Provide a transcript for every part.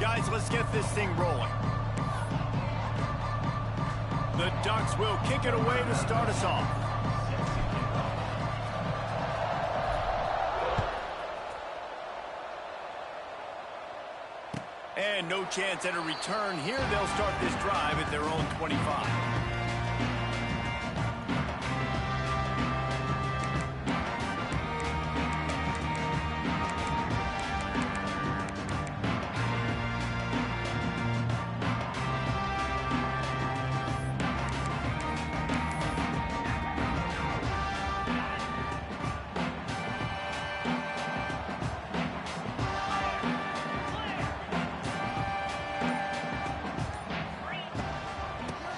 Guys, let's get this thing rolling. The Ducks will kick it away to start us off. And no chance at a return here. They'll start this drive at their own 25.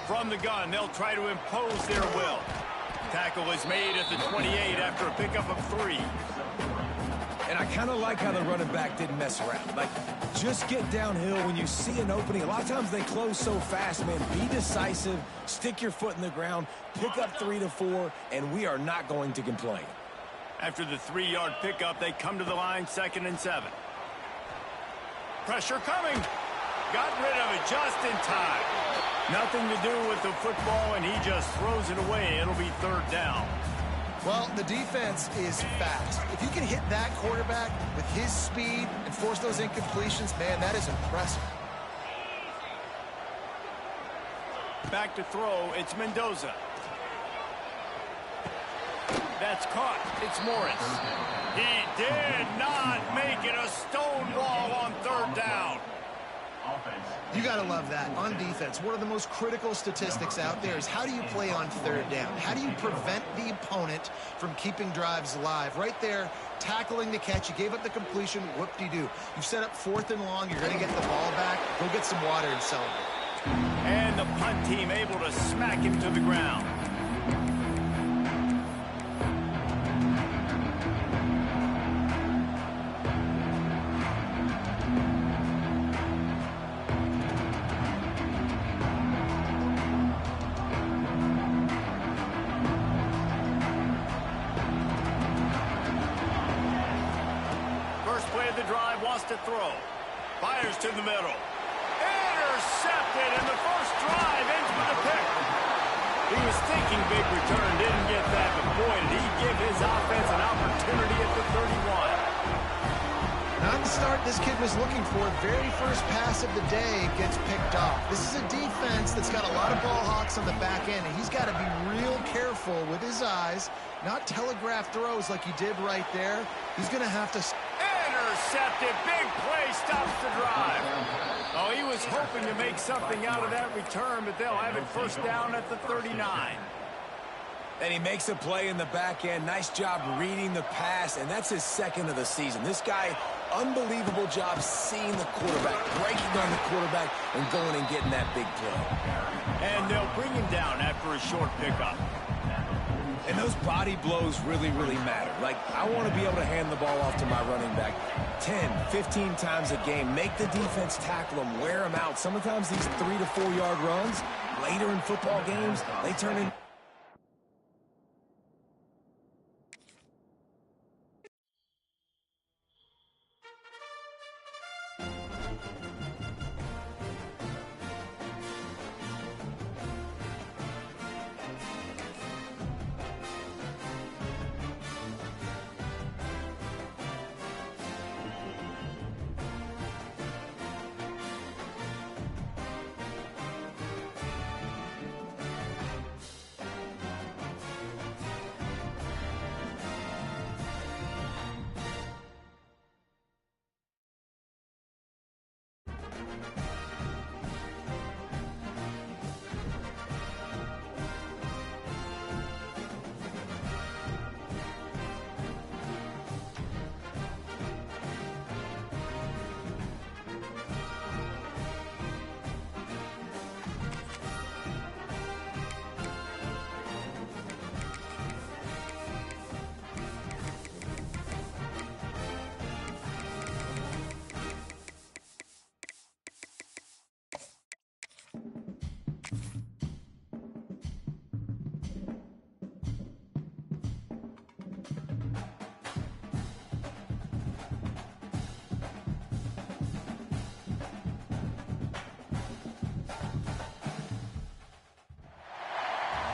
From the gun, they'll try to impose their will. Tackle is made at the 28 after a pickup of 3. And I kind of like how the running back didn't mess around. Like, just get downhill when you see an opening. A lot of times they close so fast, man. Be decisive, stick your foot in the ground, pick up 3 to 4, and we are not going to complain. After the 3-yard pickup, they come to the line, 2nd and 7. Pressure coming. Got rid of it just in time. Nothing to do with the football, and he just throws it away. It'll be 3rd down. Well, the defense is fast. If you can hit that quarterback with his speed and force those incompletions, man, that is impressive. Back to throw, it's Mendoza. That's caught. It's Morris. He did not make it a stonewall on 3rd down. You got to love that. On defense, one of the most critical statistics out there is how do you play on 3rd down? How do you prevent the opponent from keeping drives alive? Right there, tackling the catch. You gave up the completion. Whoop-de-doo. You've set up 4th and long. You're going to get the ball back. Go get some water and celebrate. And the punt team able to smack him to the ground. To throw. Fires to the middle. Intercepted, and the first drive ends with a pick. He was thinking big return, didn't get that, but boy, did he give his offense an opportunity at the 31. Not the start this kid was looking for. Very first pass of the day gets picked off. This is a defense that's got a lot of ball hawks on the back end, and he's got to be real careful with his eyes, not telegraph throws like he did right there. He's going to have to... Intercepted. Big play stops the drive. Oh, he was hoping to make something out of that return, but they'll have it 1st down at the 39. And he makes a play in the back end. Nice job reading the pass, and that's his 2nd of the season. This guy, unbelievable job seeing the quarterback, breaking on the quarterback, and going and getting that big play. And they'll bring him down after a short pickup. And those body blows really, really matter. Like, I want to be able to hand the ball off to my running back 10, 15 times a game. Make the defense tackle them, wear them out. Sometimes these 3 to 4 yard runs, later in football games, they turn into...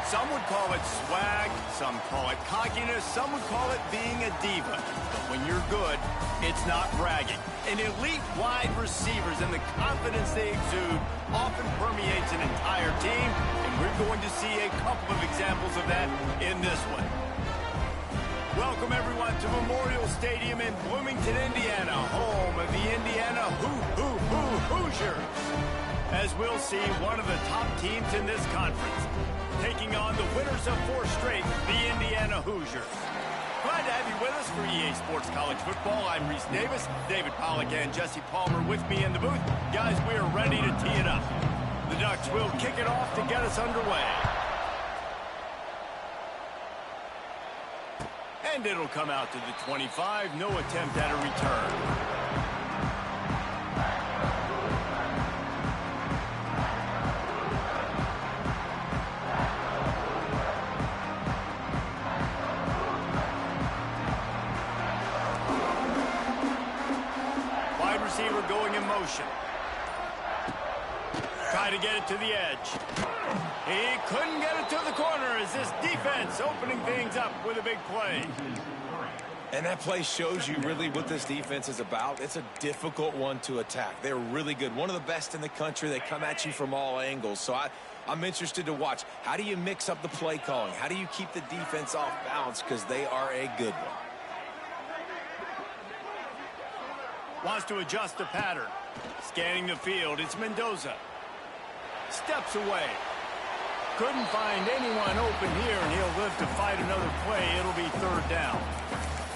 Some would call it swag, some call it cockiness, some would call it being a diva. But when you're good, it's not bragging. An elite wide receivers and the confidence they exude often permeates an entire team, and we're going to see a couple of examples of that in this one. Welcome, everyone, to Memorial Stadium in Bloomington, Indiana, home of the Indiana Hoosiers. As we'll see, one of the top teams in this conference, taking on the winners of 4 straight, the Indiana Hoosiers. Glad to have you with us for EA Sports College Football. I'm Reese Davis, David Pollack and Jesse Palmer with me in the booth. Guys, we are ready to tee it up. The Ducks will kick it off to get us underway. And it'll come out to the 25. No attempt at a return. Wide receiver going in motion. Try to get it to the edge. He couldn't get it to the corner as this defense opening things up with a big play. And that play shows you really what this defense is about. It's a difficult one to attack. They're really good. One of the best in the country. They come at you from all angles. So I'm interested to watch. How do you mix up the play calling? How do you keep the defense off balance? Because they are a good one. Wants to adjust the pattern. Scanning the field. It's Mendoza. Steps away. Couldn't find anyone open here, and he'll live to fight another play. It'll be 3rd down.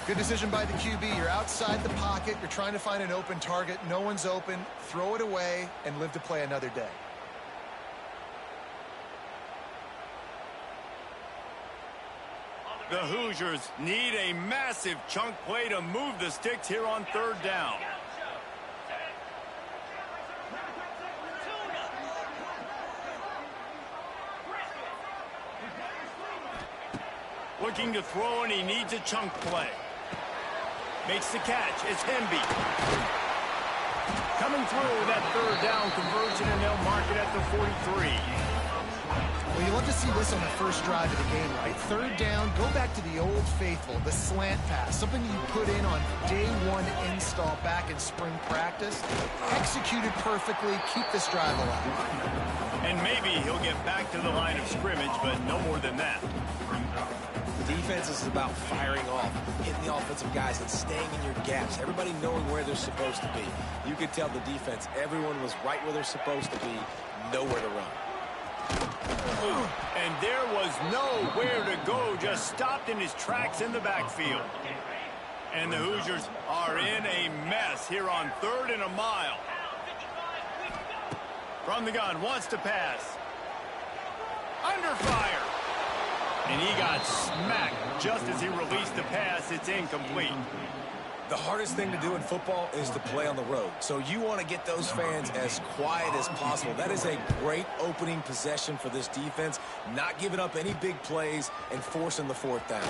Good decision by the QB. You're outside the pocket. You're trying to find an open target. No one's open. Throw it away and live to play another day. The Hoosiers need a massive chunk play to move the sticks here on 3rd down. Looking to throw, and he needs a chunk play. Makes the catch. It's Hemby. Coming through with that 3rd down conversion, and they'll mark it at the 43. Well, you love to see this on the first drive of the game, right? 3rd down, go back to the old faithful, the slant pass, something you put in on day 1 install back in spring practice. Executed perfectly, keep this drive alive. And maybe he'll get back to the line of scrimmage, but no more than that. Defense is about firing off, hitting the offensive guys, and staying in your gaps. Everybody knowing where they're supposed to be. You could tell the defense, everyone was right where they're supposed to be, nowhere to run. And there was nowhere to go, just stopped in his tracks in the backfield. And the Hoosiers are in a mess here on 3rd and a mile. From the gun, wants to pass. Under fire. And he got smacked just as he released the pass. It's incomplete. The hardest thing to do in football is to play on the road. So you want to get those fans as quiet as possible. That is a great opening possession for this defense. Not giving up any big plays and forcing the 4th down.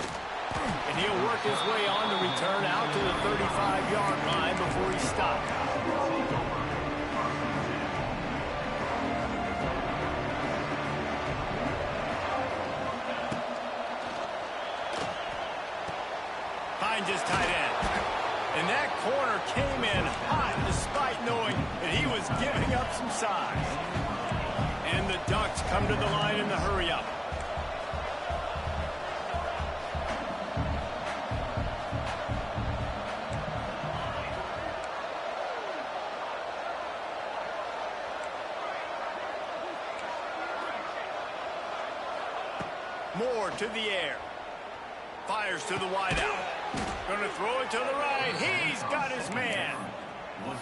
And he'll work his way on the return out to the 35-yard line before he stopped. Finds his tight end. And that corner came in hot despite knowing that he was giving up some size. And the Ducks come to the line in the hurry-up. Moore to the air. Fires to the wideout. Gonna throw it to the right. He's got his man.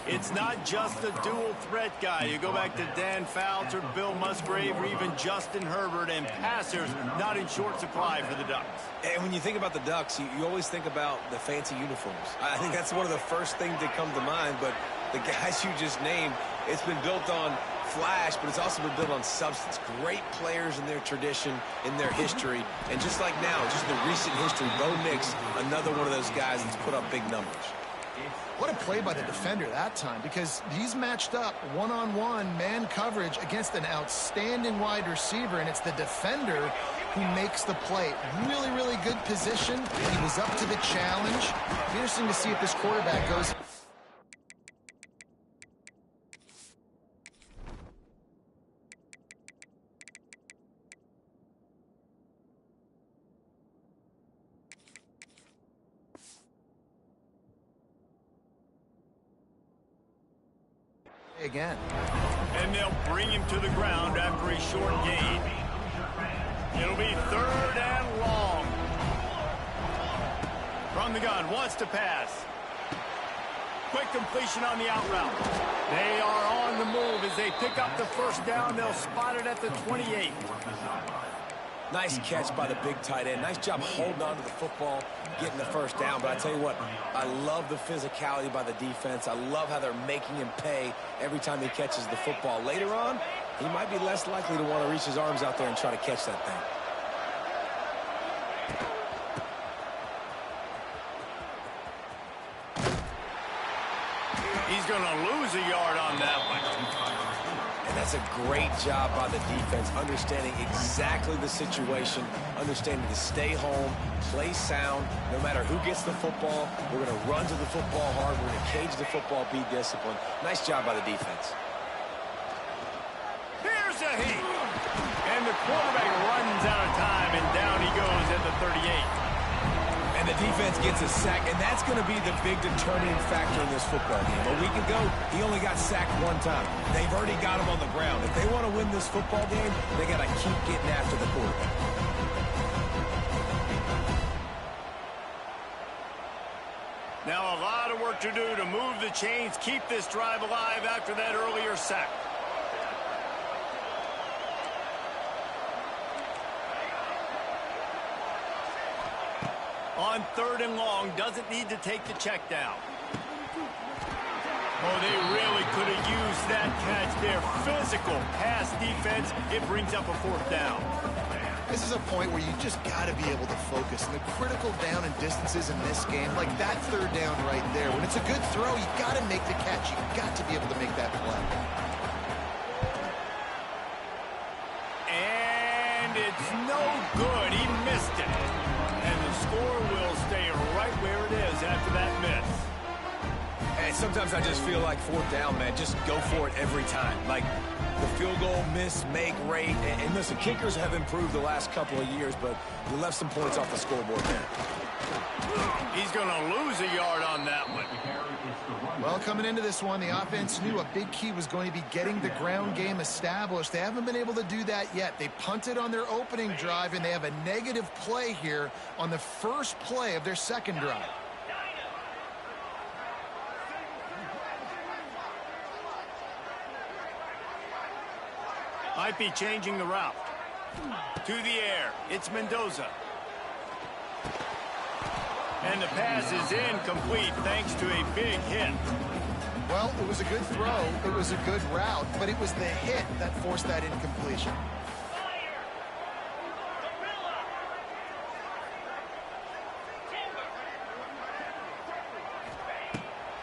It's not just a dual threat guy. You go back to Dan Fouts or Bill Musgrave or even Justin Herbert, and passers not in short supply for the Ducks. And when you think about the Ducks, you always think about the fancy uniforms. I think that's one of the first things that come to mind, but the guys you just named, it's been built on flash, but it's also been built on substance. Great players in their tradition, in their history, and just like now, just the recent history, Bo Nix, another one of those guys that's put up big numbers. What a play by the defender that time, because he's matched up one-on-one man coverage against an outstanding wide receiver, and it's the defender who makes the play. Really, really good position. He was up to the challenge. Be interesting to see if this quarterback goes. Again. And they'll bring him to the ground after a short gain. It'll be 3rd and long. From the gun, wants to pass. Quick completion on the out route. They are on the move as they pick up the first down. They'll spot it at the 28. Nice catch by the big tight end. Nice job holding on to the football, getting the first down. But I tell you what, I love the physicality by the defense. I love how they're making him pay every time he catches the football. Later on, he might be less likely to want to reach his arms out there and try to catch that thing. He's going to lose a yard on that one. And that's a great job by the defense, understanding exactly the situation, understanding to stay home, play sound. No matter who gets the football, we're going to run to the football hard. We're going to cage the football, be disciplined. Nice job by the defense. Here's a heat. And the quarterback runs out of time, and down he goes at the 38. And the defense gets a sack, and that's going to be the big determining factor in this football game. A week ago, he only got sacked 1 time. They've already got him on the ground. If they want to win this football game, they got to keep getting after the quarterback. Now a lot of work to do to move the chains, keep this drive alive after that earlier sack. On 3rd and long, doesn't need to take the check down. Oh, they really could have used that catch there. Physical pass defense. It brings up a 4th down. This is a point where you just got to be able to focus. And the critical down and distances in this game, like that 3rd down right there, when it's a good throw, you got to make the catch. You got to be able to make that play. And it's no good. He missed it. And the score will stay right where it is after that miss. And sometimes I just feel like 4th down, man. Just go for it every time. Like the field goal miss, make rate. And listen, kickers have improved the last couple of years, but you left some points off the scoreboard there. He's going to lose a yard on that one. Well, coming into this one, the offense knew a big key was going to be getting the ground game established. They haven't been able to do that yet. They punted on their opening drive, and they have a negative play here on the first play of their second drive. Might be changing the route. To the air. It's Mendoza. And the pass is incomplete thanks to a big hit. Well, it was a good throw. It was a good route, but it was the hit that forced that incompletion.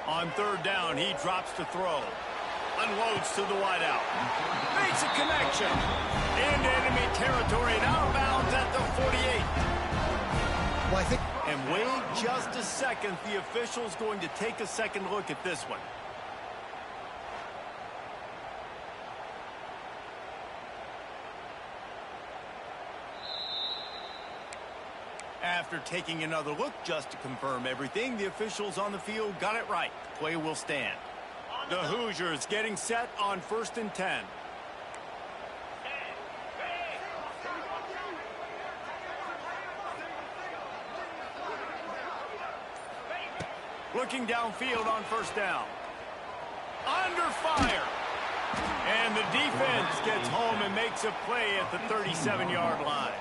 On 3rd down, he drops to throw. Unloads to the wideout. Makes a connection. Into enemy territory and out of bounds at the 48. Well, I think... And wait just a second. The official's going to take a second look at this one. After taking another look just to confirm everything, the officials on the field got it right. Play will stand. The Hoosiers getting set on 1st and 10. Looking downfield on 1st down. Under fire. And the defense gets home and makes a play at the 37-yard line.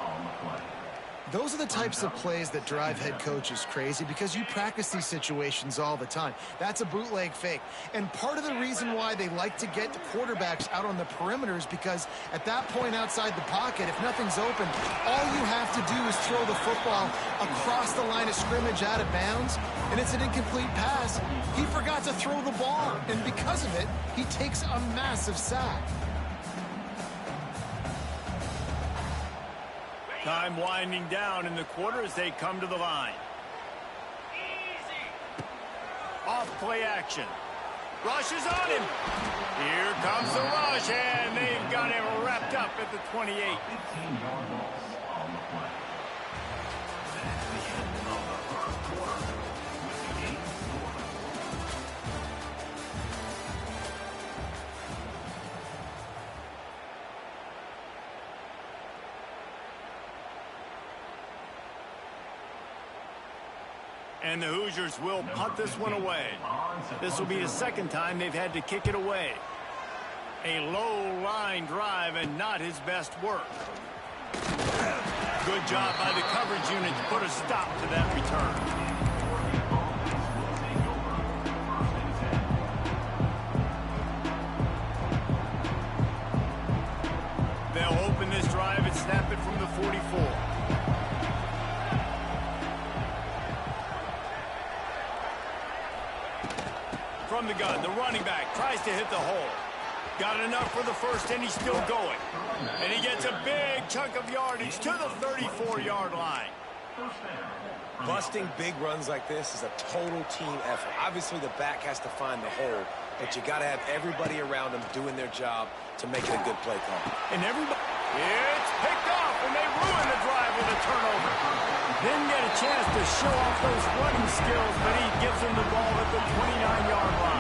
Those are the types of plays that drive head coaches crazy because you practice these situations all the time. That's a bootleg fake. And part of the reason why they like to get the quarterbacks out on the perimeter is because at that point outside the pocket, if nothing's open, all you have to do is throw the football across the line of scrimmage out of bounds, and it's an incomplete pass. He forgot to throw the ball, and because of it, he takes a massive sack. Time winding down in the quarter as they come to the line. Off play action. Rush is on him. Here comes the rush, and they've got him wrapped up at the 28. 15-yard loss on the play. And the Hoosiers will punt this one away. This will be the second time they've had to kick it away. A low line drive and not his best work. Good job by the coverage unit to put a stop to that return. They'll open this drive and snap it from the 44. From the gun, the running back tries to hit the hole. Got enough for the first, and he's still going. And he gets a big chunk of yardage to the 34-yard line. Busting big runs like this is a total team effort. Obviously, the back has to find the hole, but you got to have everybody around them doing their job to make it a good play call. And everybody... It's picked off, and they ruin the drive with a turnover. Didn't get a chance to show off those running skills, but he gives them the ball at the 29-yard line.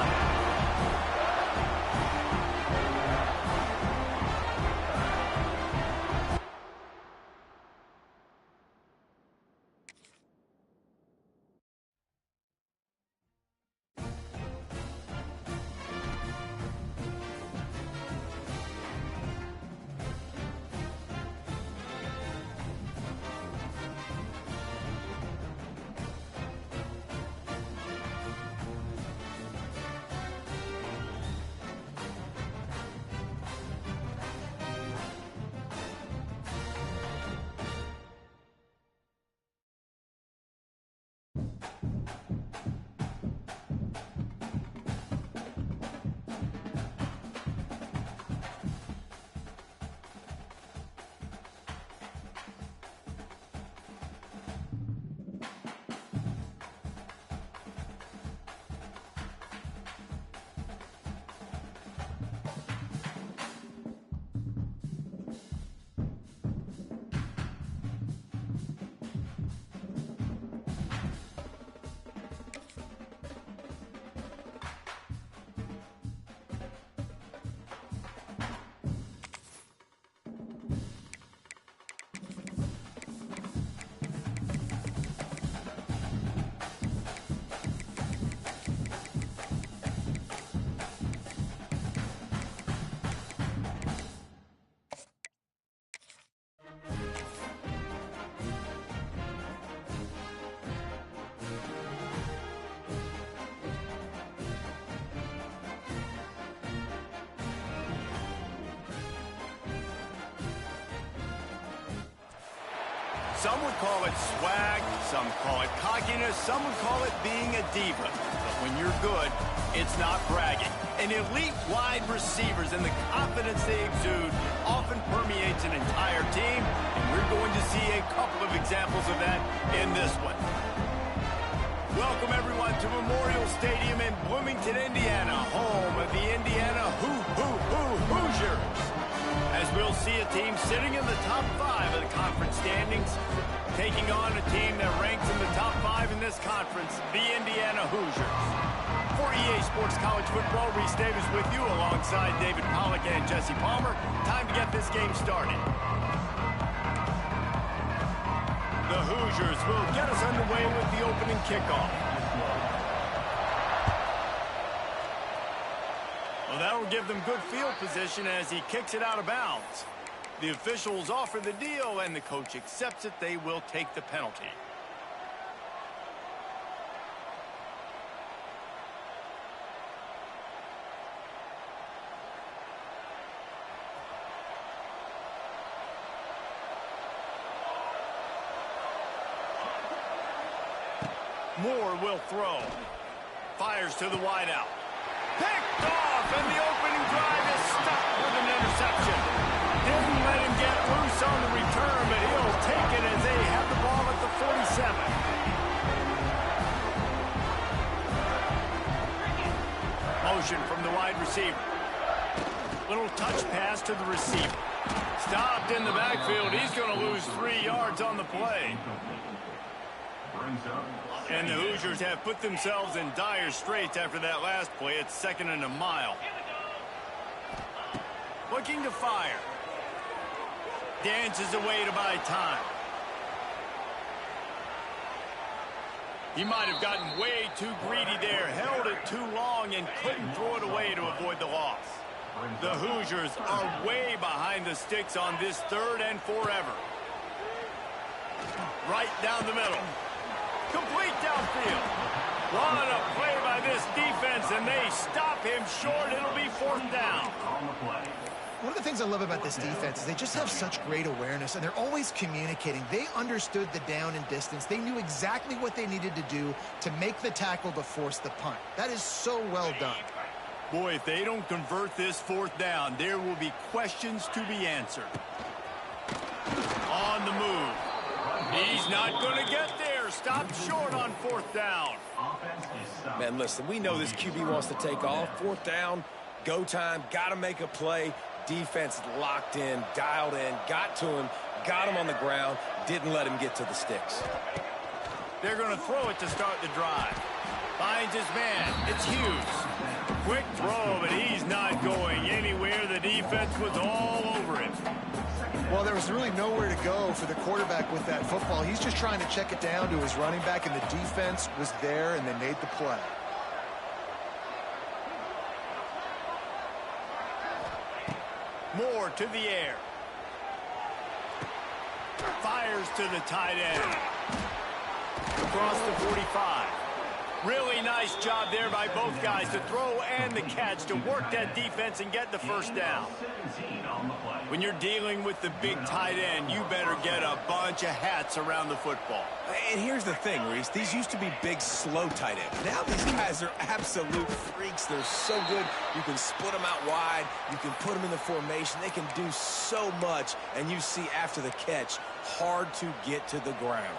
Some would call it swag, some call it cockiness, some would call it being a diva. But when you're good, it's not bragging. And elite wide receivers and the confidence they exude often permeates an entire team, and we're going to see a couple of examples of that in this one. Welcome, everyone, to Memorial Stadium in Bloomington, Indiana, home of the Indiana Hoosiers. As we'll see a team sitting in the top 5 of the conference standings, taking on a team that ranks in the top 5 in this conference, the Indiana Hoosiers. For EA Sports College Football, Reese Davis with you alongside David Pollack and Jesse Palmer. Time to get this game started. The Hoosiers will get us underway with the opening kickoff. Well, that'll give them good field position as he kicks it out of bounds. The officials offer the deal, and the coach accepts it. They will take the penalty. Moore will throw. Fires to the wideout. Picked off, and the opening drive is stopped with an interception. Didn't let him get loose on the return, but he'll take 7. Motion from the wide receiver. Little touch pass to the receiver. Stopped in the backfield. He's going to lose 3 yards on the play. And the Hoosiers have put themselves in dire straits after that last play. It's 2nd and a mile. Looking to fire. Dances away to buy time. He might have gotten way too greedy there, held it too long, and couldn't throw it away to avoid the loss. The Hoosiers are way behind the sticks on this 3rd and forever. Right down the middle. Complete downfield. What a play by this defense, and they stop him short. It'll be 4th down. One of the things I love about this defense is they just have such great awareness, and they're always communicating. They understood the down and distance. They knew exactly what they needed to do to make the tackle to force the punt. That is so well done. Boy, if they don't convert this 4th down, there will be questions to be answered. On the move. He's not going to get there. Stopped short on 4th down. Man, listen, we know this QB wants to take off. 4th down, go time, got to make a play. Defense locked in, dialed in, got to him, got him on the ground, didn't let him get to the sticks. They're going to throw it to start the drive. Finds his man. It's Hughes. Quick throw, but he's not going anywhere. The defense was all over him. Well, there was really nowhere to go for the quarterback with that football. He's just trying to check it down to his running back, and the defense was there, and they made the play. Moore to the air. Fires to the tight end. Across the 45. Really nice job there by both guys to throw and the catch to work that defense and get the 1st down. When you're dealing with the big tight end, you better get a bunch of hats around the football. And here's the thing, Reese. These used to be big, slow tight ends. Now these guys are absolute freaks. They're so good. You can split them out wide. You can put them in the formation. They can do so much. And you see after the catch, hard to get to the ground.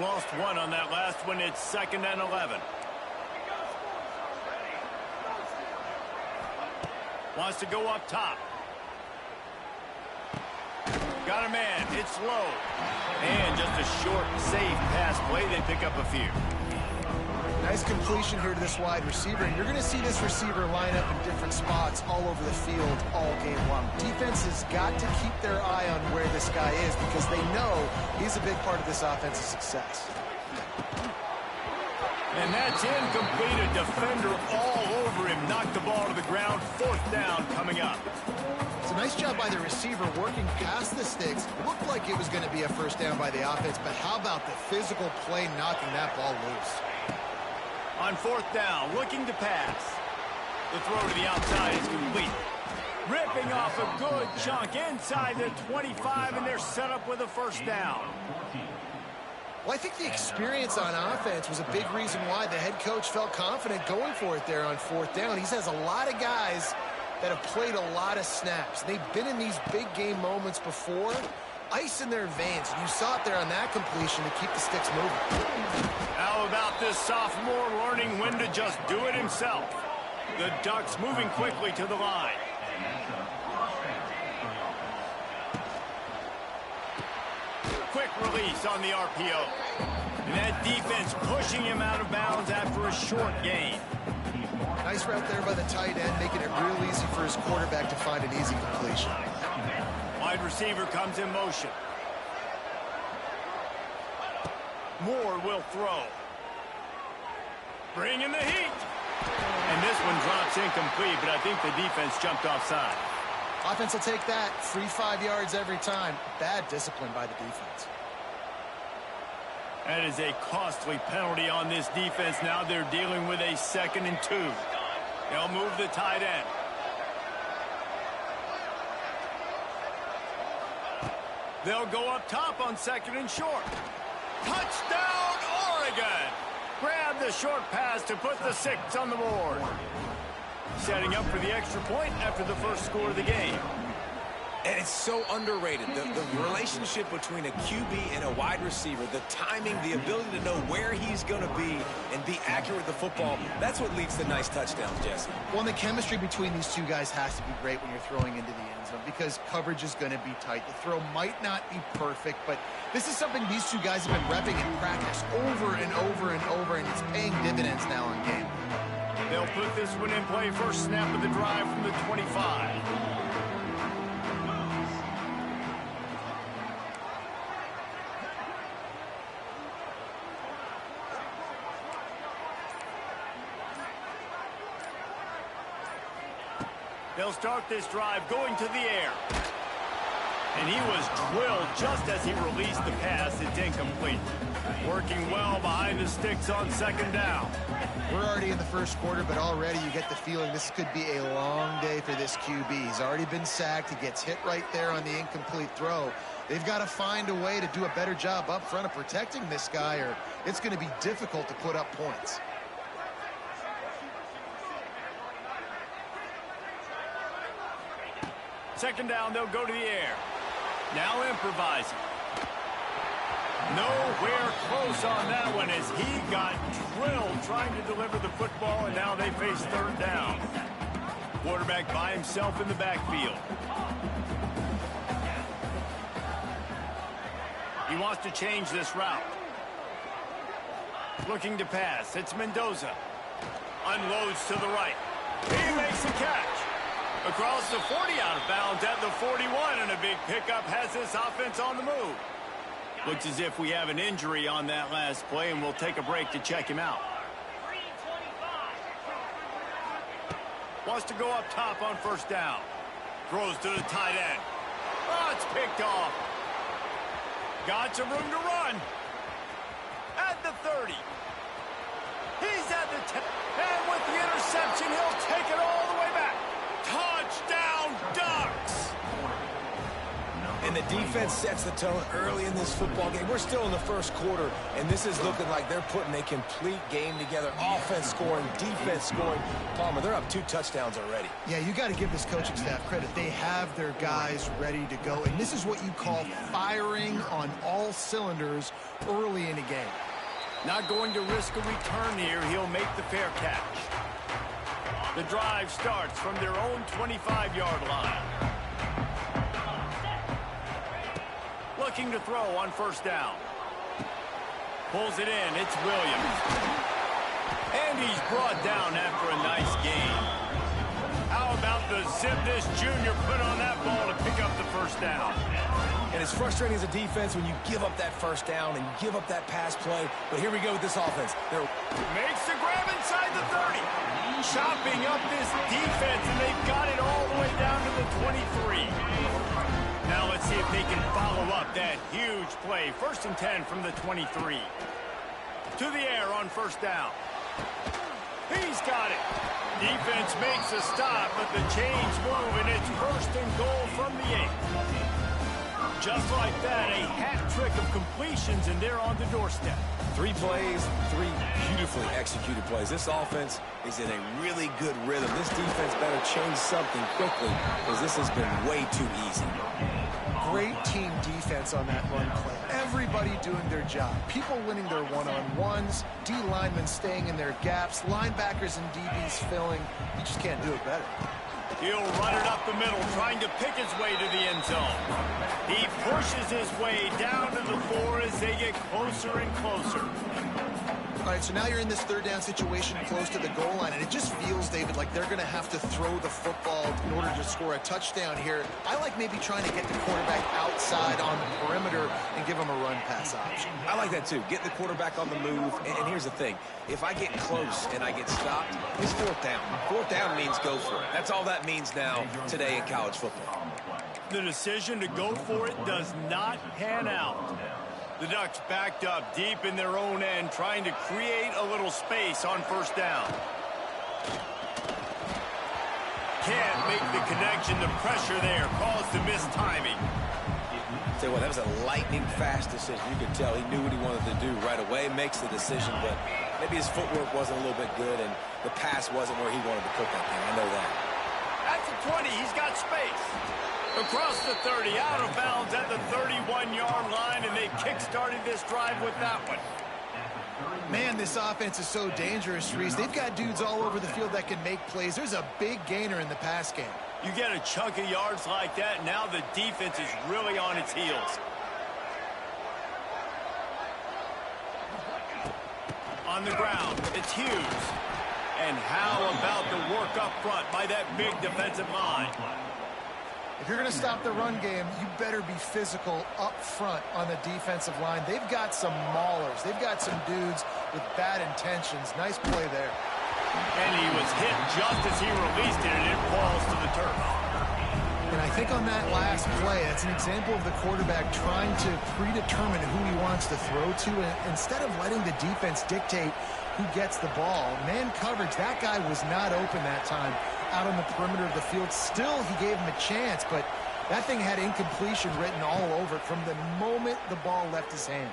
Lost 1 on that last one. It's 2nd and 11. Wants to go up top. Got a man. It's low. And just a short, safe pass play. They pick up a few. Nice completion here to this wide receiver. And you're going to see this receiver line up in different spots all over the field all game long. Defense has got to keep their eye on where this guy is because they know he's a big part of this offensive success. And that's incomplete. A defender all over him. Knocked the ball to the ground. 4th down coming up. It's a nice job by the receiver working past the sticks. It looked like it was going to be a 1st down by the offense, but how about the physical play knocking that ball loose? On 4th down, looking to pass. The throw to the outside is complete. Ripping off a good chunk inside the 25, and they're set up with a 1st down. Well, I think the experience on offense was a big reason why the head coach felt confident going for it there on 4th down. He has a lot of guys that have played a lot of snaps. They've been in these big game moments before. Ice in their veins. You saw it there on that completion to keep the sticks moving. How about this sophomore learning when to just do it himself? The Ducks moving quickly to the line. Quick release on the RPO. And that defense pushing him out of bounds after a short gain. Nice route there by the tight end, making it real easy for his quarterback to find an easy completion. Wide receiver comes in motion. Moore will throw. Bringing the heat. And this one drops incomplete, but I think the defense jumped offside. Offense will take that. Free 5 yards every time. Bad discipline by the defense. That is a costly penalty on this defense. Now they're dealing with a 2nd and 2. They'll move the tight end. They'll go up top on 2nd and short. Touchdown, Oregon! Grab the short pass to put the 6 on the board. Setting up for the extra point after the first score of the game. And it's so underrated. The relationship between a QB and a wide receiver, the timing, the ability to know where he's going to be and be accurate with the football, that's what leads to nice touchdowns, Jesse. Well, and the chemistry between these two guys has to be great when you're throwing into the end zone because coverage is going to be tight. The throw might not be perfect, but this is something these two guys have been repping in practice over and over and over, and it's paying dividends now in game. They'll put this one in play. First snap of the drive from the 25. They'll start this drive going to the air. And he was drilled just as he released the pass. It's incomplete. Working well behind the sticks on second down. We're already in the first quarter, but already you get the feeling this could be a long day for this QB. He's already been sacked. He gets hit right there on the incomplete throw. They've got to find a way to do a better job up front of protecting this guy, or it's going to be difficult to put up points. Second down, they'll go to the air. Now improvising. Nowhere close on that one as he got drilled trying to deliver the football, and now they face third down. Quarterback by himself in the backfield. He wants to change this route. Looking to pass. It's Mendoza. Unloads to the right. He makes a catch. Across the 40, out of bounds at the 41, and a big pickup has this offense on the move. Looks as if we have an injury on that last play, and we'll take a break to check him out. Wants to go up top on first down. Throws to the tight end. Oh, it's picked off. Got some room to run. At the 30. He's at the 10. And with the interception, he'll take it all the way back. Touchdown, Ducks! And the defense sets the tone early in this football game. We're still in the first quarter, and this is looking like they're putting a complete game together. Offense scoring, defense scoring. Palmer, they're up 2 touchdowns already. Yeah, you got to give this coaching staff credit. They have their guys ready to go, and this is what you call firing on all cylinders early in a game. Not going to risk a return here. He'll make the fair catch. The drive starts from their own 25-yard line. Looking to throw on first down. Pulls it in. It's Williams. And he's brought down after a nice gain. How about the zip this junior put on that ball to pick up the first down? And it's frustrating as a defense when you give up that first down and you give up that pass play. But here we go with this offense. Makes the grab inside the 30. Chopping up this defense, and they've got it all the way down to the 23. Now let's see if they can follow up that huge play. First and 10 from the 23. To the air on first down. He's got it. Defense makes a stop, but the chains move, and it's first and goal from the 8. Just like that, a hat trick of completions, and they're on the doorstep. 3 plays, 3 beautifully executed plays. This offense is in a really good rhythm. This defense better change something quickly because this has been way too easy. Great team defense on that run play. Everybody doing their job. People winning their one-on-ones, D linemen staying in their gaps, linebackers and DBs filling. You just can't do it better. He'll run it up the middle, trying to pick his way to the end zone. He pushes his way down to the 4 as they get closer and closer. All right, so now you're in this third down situation close to the goal line, and it just feels, David, like they're going to have to throw the football in order to score a touchdown here. I like maybe trying to get the quarterback outside on the perimeter and give him a run-pass option. I like that, too. Get the quarterback on the move. And here's the thing. If I get close and I get stopped, it's 4th down. 4th down means go for it. That's all that means now today in college football. The decision to go for it does not pan out. The Ducks backed up deep in their own end, trying to create a little space on first down. Can't make the connection. The pressure there caused the mistiming. Tell you what, that was a lightning-fast decision. You could tell he knew what he wanted to do right away, makes the decision, but maybe his footwork wasn't a little bit good, and the pass wasn't where he wanted to put that thing. I know that. At the 20, he's got space. Across the 30, out of bounds at the 31-yard line, and they kick-started this drive with that one. Man, this offense is so dangerous, Reese. They've got dudes all over the field that can make plays. There's a big gainer in the pass game. You get a chunk of yards like that, now the defense is really on its heels. On the ground, it's Hughes. And how about the work up front by that big defensive line? If you're going to stop the run game, you better be physical up front on the defensive line. They've got some maulers. They've got some dudes with bad intentions. Nice play there. And he was hit just as he released it, and it falls to the turf. And I think on that last play, that's an example of the quarterback trying to predetermine who he wants to throw to, and instead of letting the defense dictate who gets the ball. Man coverage, that guy was not open that time out on the perimeter of the field. Still, he gave him a chance, but that thing had incompletion written all over it from the moment the ball left his hand.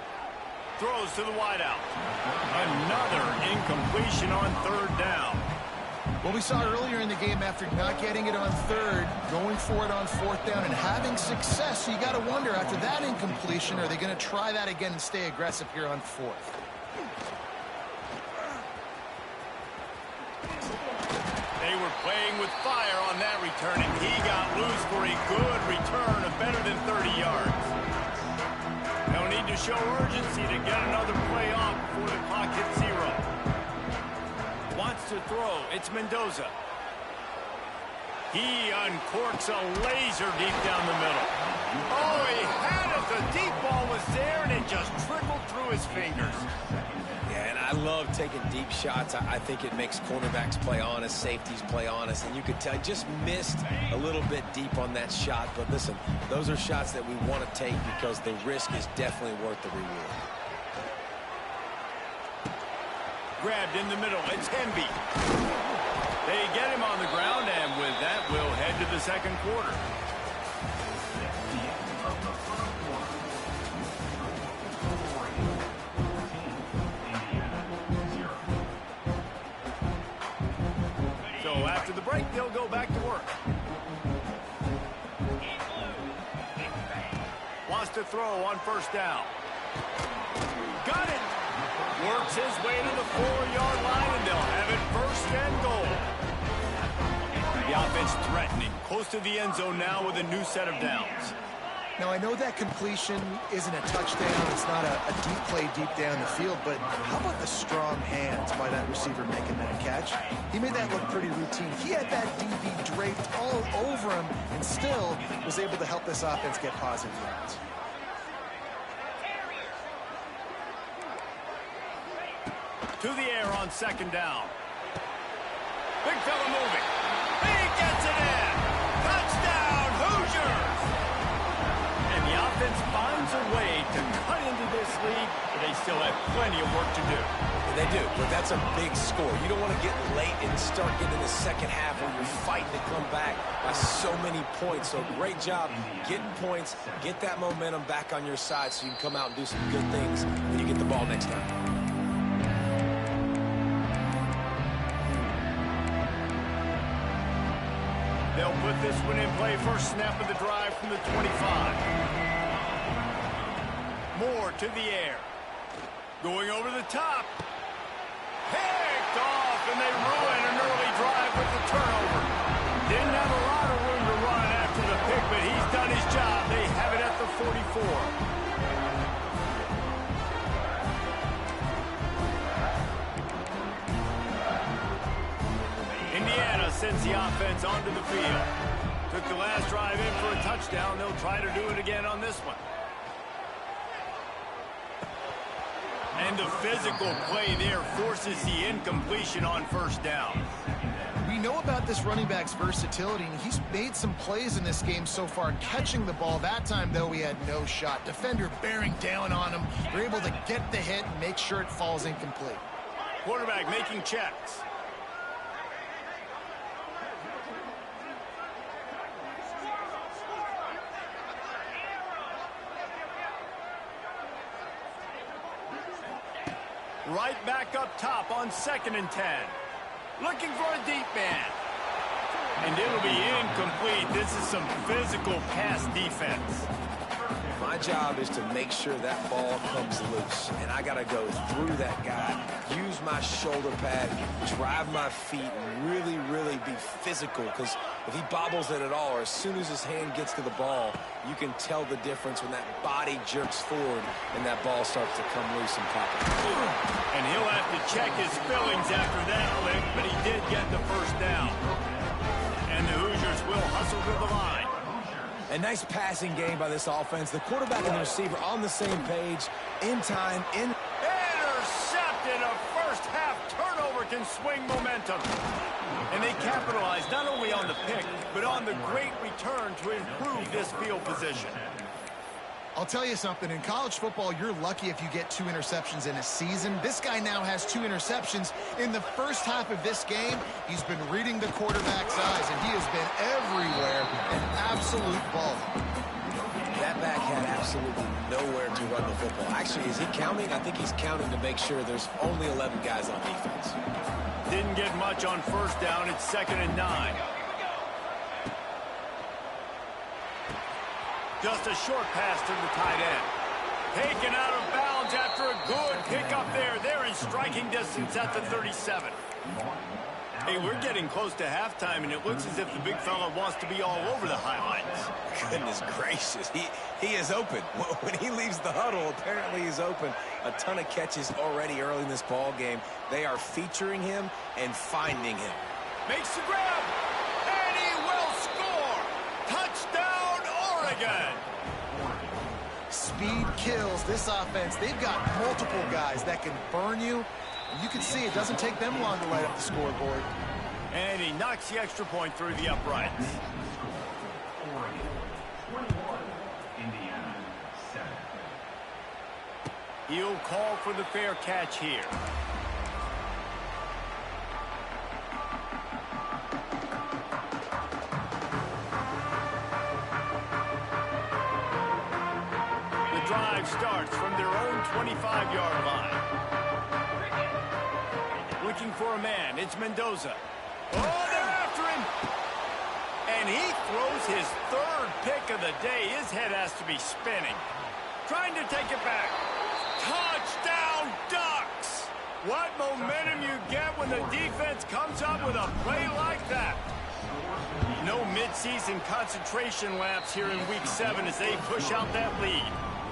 Throws to the wideout. Another incompletion on third down. Well, we saw earlier in the game, after not getting it on third, going for it on fourth down and having success. So you got to wonder, after that incompletion, are they going to try that again and stay aggressive here on fourth? They were playing with fire on that return, and he got loose for a good return of better than 30 yards. No need to show urgency to get another play off before the clock hits 0. Wants to throw. It's Mendoza. He uncorks a laser deep down the middle. Oh, he had it. The deep ball was there, and it just trickled through his fingers. Yeah, and I love taking deep shots. I think it makes cornerbacks play honest, safeties play honest, and you could tell he just missed a little bit deep on that shot. But listen, those are shots that we want to take because the risk is definitely worth the reward. Grabbed in the middle. It's Hemby. They get him on the ground, and with that, we'll head to the second quarter. So after the break, they'll go back to work. Wants to throw on first down. Got it. Works his way to the 4-yard line, and they'll have it first and goal. The offense threatening, close to the end zone now with a new set of downs. Now, I know that completion isn't a touchdown. It's not a deep play deep down the field, but how about the strong hands by that receiver making that catch? He made that look pretty routine. He had that DB draped all over him and still was able to help this offense get positive yards. To the air on second down. Big fella moving. He gets it in. Touchdown, Hoosiers! And the offense finds a way to cut into this lead, but they still have plenty of work to do. They do, but that's a big score. You don't want to get late and start getting in the second half when you're fighting to come back by so many points. So great job getting points, get that momentum back on your side so you can come out and do some good things when you get the ball next time. They'll put this one in play. First snap of the drive from the 25. Moore to the air. Going over the top. Picked off, and they ruin an early drive with the turnover. Didn't have a lot of room to run after the pick, but he's done his job. They have it at the 44. Indiana sends the offense onto the field. Took the last drive in for a touchdown. They'll try to do it again on this one. And the physical play there forces the incompletion on first down. We know about this running back's versatility, and he's made some plays in this game so far, catching the ball. That time, though, he had no shot. Defender bearing down on him. They're able to get the hit and make sure it falls incomplete. Quarterback making checks. Right back up top on 2nd and 10. Looking for a deep man. And it'll be incomplete. This is some physical pass defense. My job is to make sure that ball comes loose, and I got to go through that guy, use my shoulder pad, drive my feet, and really, really be physical, because if he bobbles it at all, or as soon as his hand gets to the ball, you can tell the difference when that body jerks forward and that ball starts to come loose and pop it. And he'll have to check his feelings after that lick, but he did get the first down. And the Hoosiers will hustle to the line. A nice passing game by this offense. The quarterback and the receiver on the same page, in time, in... Intercepted! A first-half turnover can swing momentum. And they capitalize not only on the pick, but on the great return to improve this field position. I'll tell you something, in college football, you're lucky if you get 2 interceptions in a season. This guy now has 2 interceptions. In the first half of this game, he's been reading the quarterback's eyes, and he has been everywhere, an absolute baller. That back had absolutely nowhere to run the football. Actually, is he counting? I think he's counting to make sure there's only 11 guys on defense. Didn't get much on first down. It's 2nd and 9. Just a short pass to the tight end. Taken out of bounds after a good pickup there. They're in striking distance at the 37. Hey, we're getting close to halftime, and it looks as if the big fella wants to be all over the highlights. Goodness gracious, he is open. When he leaves the huddle, apparently he's open. A ton of catches already early in this ball game. They are featuring him and finding him. Makes the grab, and he will score. Touchdown, Oregon. Speed kills this offense. They've got multiple guys that can burn you. And you can see it doesn't take them long to light up the scoreboard. And he knocks the extra point through the uprights. Oregon 21, Indiana 7. He'll call for the fair catch here. The drive starts from their own 25-yard line. Looking for a man, it's Mendoza. Oh, they're after him! And he throws his 3rd pick of the day. His head has to be spinning. Trying to take it back. Touchdown, Ducks! What momentum you get when the defense comes up with a play like that. No midseason concentration laps here in Week 7 as they push out that lead.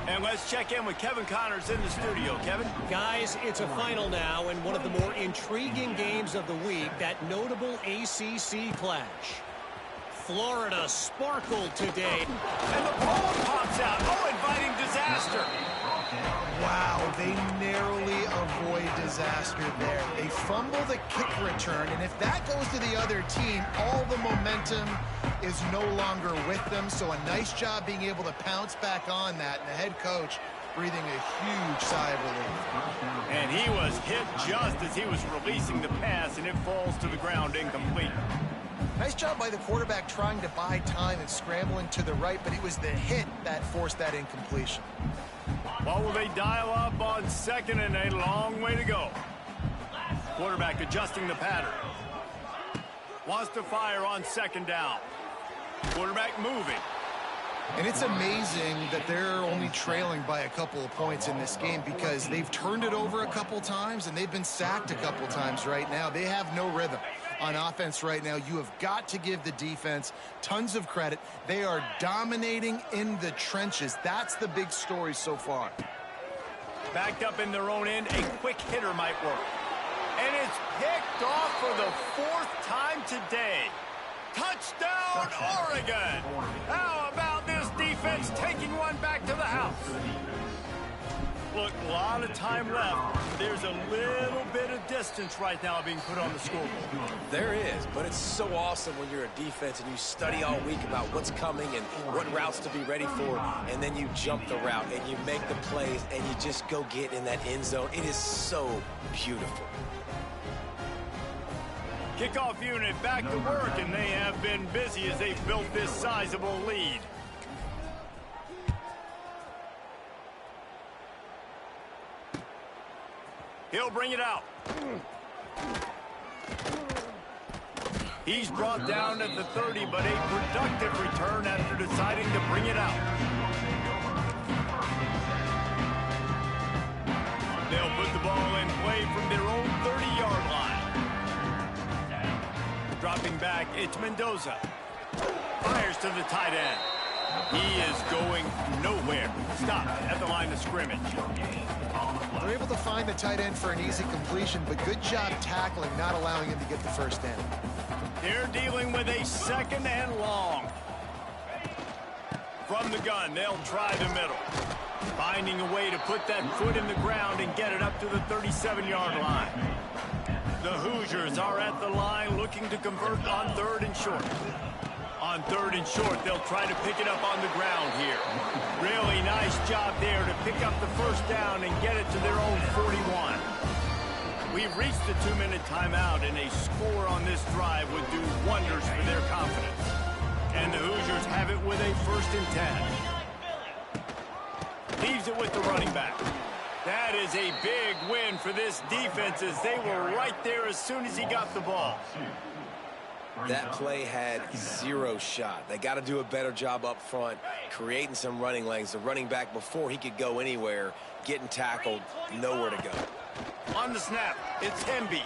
And let's check in with Kevin Connors in the studio. Kevin? Guys, it's a final now and one of the more intriguing games of the week, that notable ACC clash. Florida sparkled today. And the ball pops out. Oh, inviting disaster. Wow, they narrowly avoid disaster there. They fumble the kick return, and if that goes to the other team, all the momentum is no longer with them. So a nice job being able to pounce back on that, and the head coach breathing a huge sigh of relief. And he was hit just as he was releasing the pass, and it falls to the ground incomplete. Nice job by the quarterback trying to buy time and scrambling to the right, but it was the hit that forced that incompletion. What will they dial up on 2nd and a long way to go? Quarterback adjusting the pattern. Wants to fire on 2nd down. Quarterback moving. And it's amazing that they're only trailing by a couple of points in this game because they've turned it over a couple times and they've been sacked a couple times right now. They have no rhythm on offense right now. You have got to give the defense tons of credit. They are dominating in the trenches. That's the big story so far. Backed up in their own end, a quick hitter might work. And it's picked off for the 4th time today. Touchdown, Oregon! How about this defense taking one back to the house? Look, a lot of time left. There's a little bit of distance right now being put on the scoreboard. There is, but it's so awesome when you're a defense and you study all week about what's coming and what routes to be ready for, and then you jump the route and you make the plays and you just go get in that end zone. It is so beautiful. Kickoff unit back to work, and they have been busy as they've built this sizable lead. He'll bring it out. He's brought down at the 30, but a productive return after deciding to bring it out. They'll put the ball in play from their own 30-yard line. Dropping back, it's Mendoza. Fires to the tight end. He is going nowhere. Stopped at the line of scrimmage. They're able to find the tight end for an easy completion, but good job tackling, not allowing him to get the first down. They're dealing with a second and long. From the gun, they'll try the middle. Finding a way to put that foot in the ground and get it up to the 37-yard line. The Hoosiers are at the line looking to convert on 3rd and short. On 3rd and short, they'll try to pick it up on the ground here. Really nice job there to pick up the first down and get it to their own 41. We've reached the 2-minute timeout, and a score on this drive would do wonders for their confidence. And the Hoosiers have it with a 1st and 10. Leaves it with the running back. That is a big win for this defense as they were right there as soon as he got the ball. That play had 0 shot. They got to do a better job up front, creating some running lanes. The running back, before he could go anywhere, getting tackled, nowhere to go. On the snap, it's Hemby.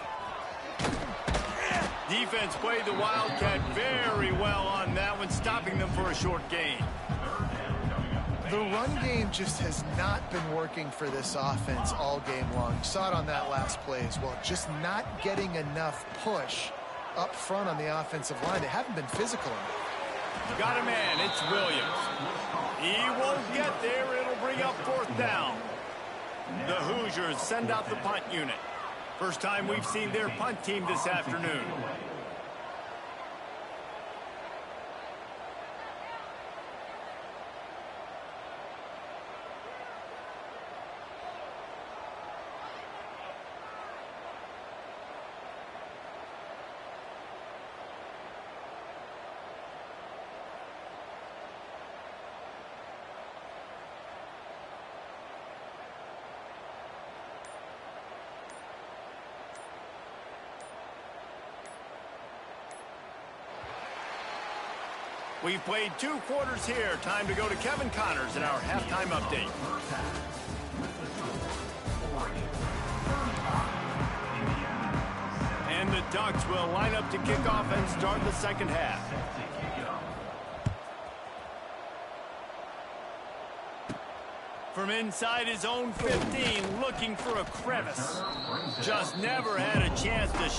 Defense played the Wildcat very well on that one, stopping them for a short gain. The run game just has not been working for this offense all game long. You saw it on that last play as well. Just not getting enough push up front on the offensive line. They haven't been physical enough. Got a man, it's Williams. He won't get there, it'll bring up 4th down. The Hoosiers send out the punt unit. First time we've seen their punt team this afternoon. We've played 2 quarters here. Time to go to Kevin Connors in our halftime update. And the Ducks will line up to kick off and start the second half. From inside his own 15, looking for a crevice. Just never had a chance to